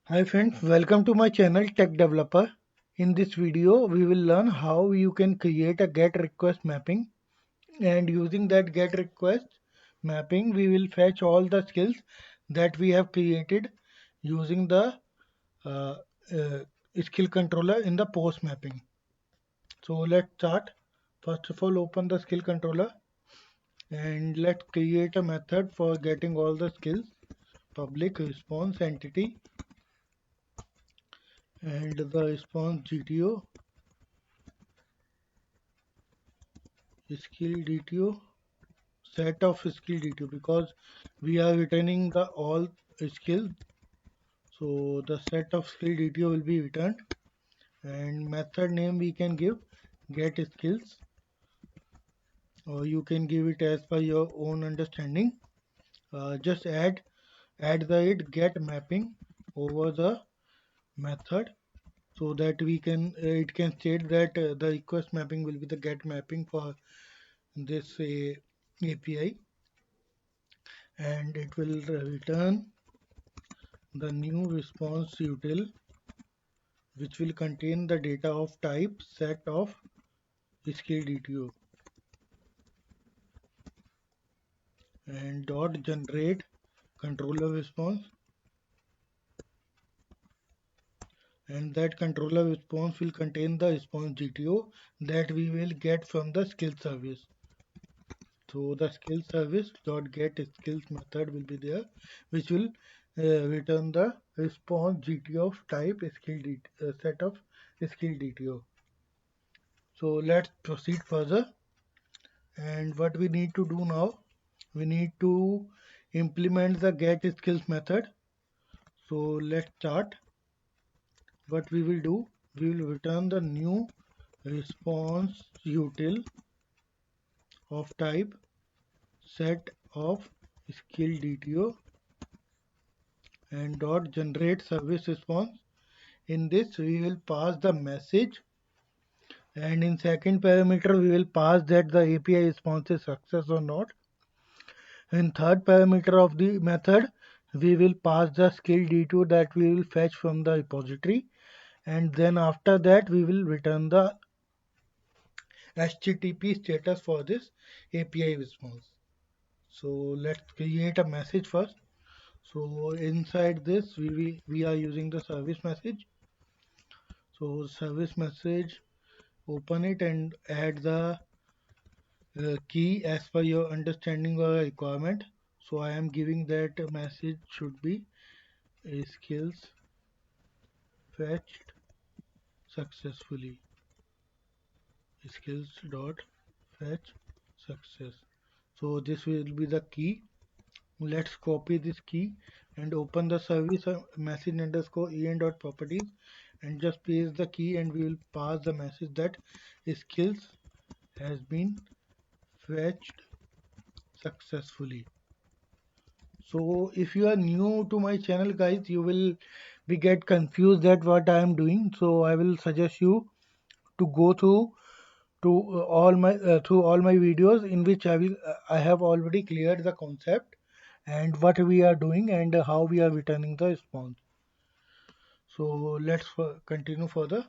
Hi friends, welcome to my channel Tech Developer. In this video, we will learn how you can create a GET request mapping, and using that GET request mapping, we will fetch all the skills that we have created using the uh, uh, skill controller in the post mapping. So let's start. First of all, open the skill controller and let's create a method for getting all the skills: public response entity and the response GTO, skill DTO, set of skill DTO, because we are returning the all skills. So the set of skill DTO will be returned, and method name we can give get skills, or you can give it as per your own understanding. Just add the it get mapping over the method, so that we can it can state that the request mapping will be the get mapping for this API, and it will return the new response util, which will contain the data of type set of skill DTO, and dot generate controller response, and that controller response will contain the response GTO that we will get from the skill service. So the skill service dot get skills method will be there, which will return the response GTO of type set of skill DTO. So let's proceed further. And what we need to do now, we need to implement the get skills method. So let's start. What we will do, we will return the new response util of type set of skill DTO and dot generate service response. In this we will pass the message, and in second parameter we will pass that the API response is success or not. In third parameter of the method, we will pass the skill D2 that we will fetch from the repository, and then after that we will return the HTTP status for this API response. So let's create a message first. So inside this we are using the service message. So service message, open it and add the key as per your understanding or requirement. So I am giving that message should be skills fetched successfully, skills dot fetch success. So this will be the key. Let's copy this key and open the service message underscore en dot properties, and just paste the key, and we will pass the message that skills has been fetched successfully. So if you are new to my channel guys, you will be get confused at what I am doing, so I will suggest you to go through all my videos, in which I have already cleared the concept and what we are doing and how we are returning the response. So let's continue further,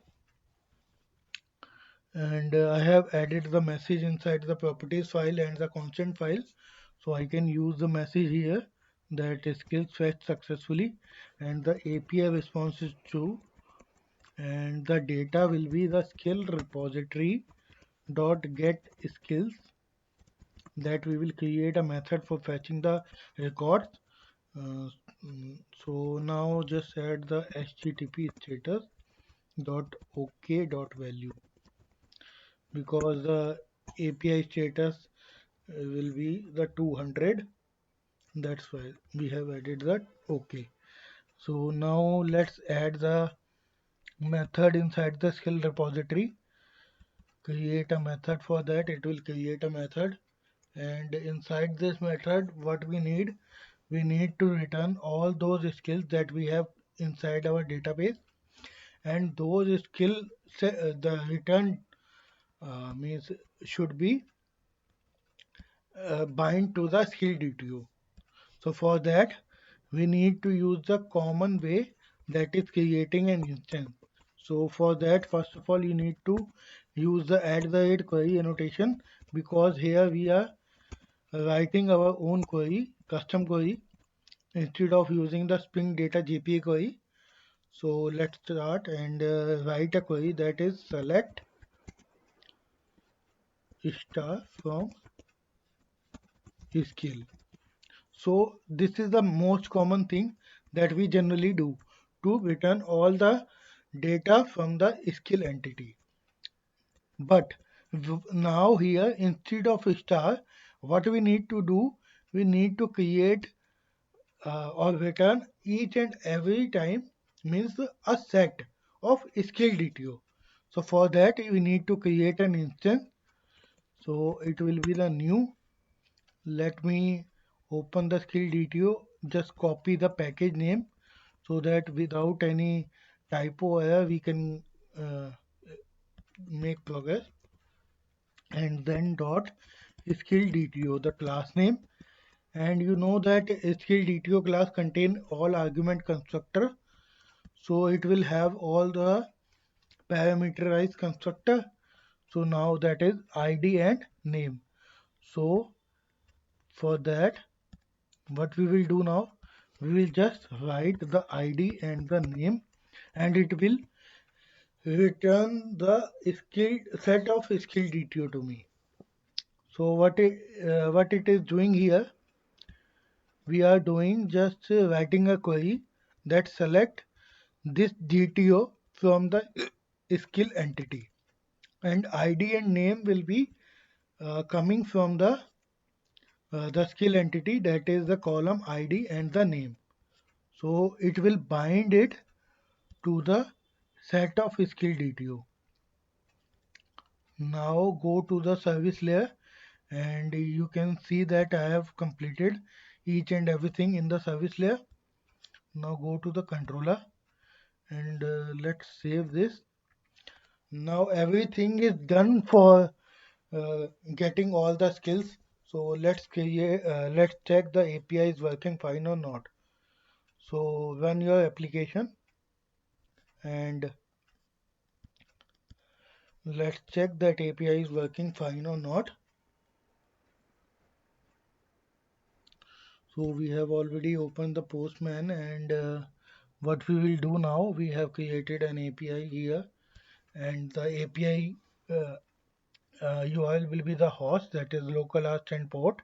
and I have added the message inside the properties file and the constant file, so I can use the message here that skills fetched successfully, and the API response is true, and the data will be the skill repository dot get skills, that we will create a method for fetching the records. Uh, so now just add the HTTP status dot OK dot value, because the API status will be the 200. That's why we have added that OK. So now let's add the method inside the skill repository. Create a method for that. It will create a method, and inside this method what we need to return all those skills that we have inside our database, and those the return means should be bind to the skill DTO. So for that we need to use the common way that is creating an instance. So for that, first of all, you need to use the @ query annotation, because here we are writing our own query, custom query, instead of using the Spring Data JPA query. So let's start and write a query that is select star from skill. So this is the most common thing that we generally do to return all the data from the skill entity. But now here, instead of star, what we need to do, we need to create or return each and every time, means a set of skill DTO. So for that we need to create an instance. So it will be the new. Let me open the skill DTO. Just copy the package name so that without any typo error we can uh, make progress. And then dot skill DTO, the class name. And you know that skill DTO class contain all argument constructor, so it will have all the parameterized constructor. So now that is id and name. So for that, what we will do now, we will just write the id and the name, and it will return the skill set of skill DTO to me. So what it is doing here, we are doing just writing a query that select this DTO from the skill entity, and id and name will be coming from the skill entity, that is the column id and the name. So it will bind it to the set of skill DTO. Now go to the service layer, and you can see that I have completed each and everything in the service layer. Now go to the controller, and let's save this. Now everything is done for getting all the skills. So let's check the API is working fine or not. So run your application and let's check that API is working fine or not. So we have already opened the Postman, and what we will do now, we have created an API here, and the API URL will be the host, that is localhost and port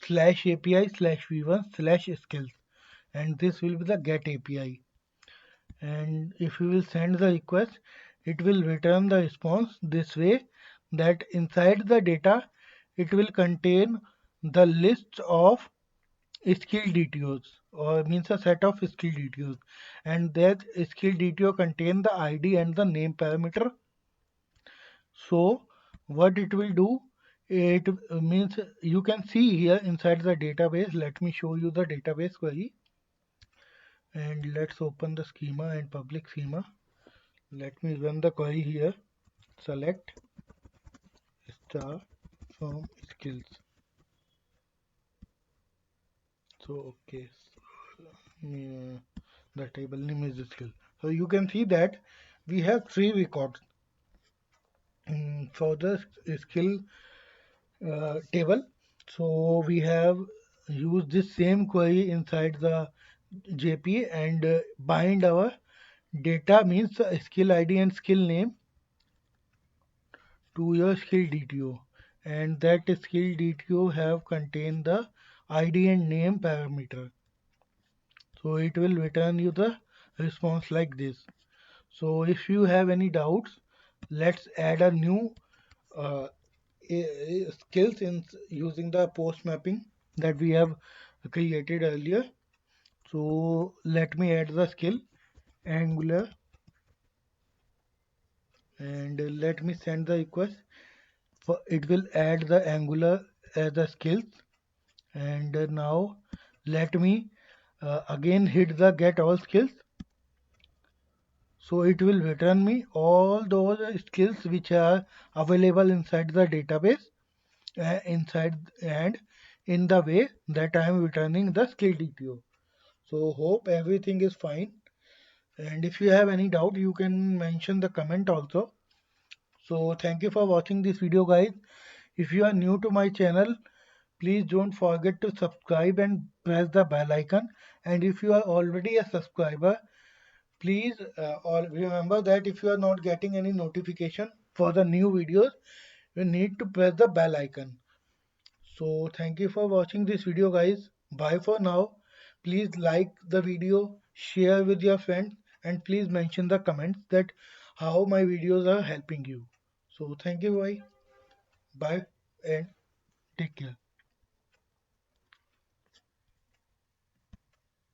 /API/v1/skills, and this will be the get API. And if you will send the request, it will return the response this way, that inside the data it will contain the list of skill DTOs, or means a set of skill DTOs, and that skill DTO contain the ID and the name parameter. So what it will do, it means you can see here inside the database. Let me show you the database query, and let's open the schema and public schema. Let me run the query here. Select star from skills. So okay, the table name is skill. So you can see that we have three records for the skill table. So we have used this same query inside the JP and bind our data, means skill ID and skill name, to your skill DTO, and that skill DTO have contained the ID and name parameter. So it will return you the response like this. So if you have any doubts, let's add a new uh, skills in using the post mapping that we have created earlier. So let me add the skill Angular, and let me send the request. For it will add the Angular as the skills, and now let me again hit the get all skills. So it will return me all those skills which are available inside the database, inside and in the way that I am returning the skill DTO. So hope everything is fine. And if you have any doubt, you can mention the comment also. So thank you for watching this video, guys. If you are new to my channel, please don't forget to subscribe and press the bell icon. And if you are already a subscriber, please remember that if you are not getting any notification for the new videos, you need to press the bell icon. So thank you for watching this video, guys. Bye for now. Please like the video, share with your friends, and please mention the comments that how my videos are helping you. So thank you, bye. Bye and take care.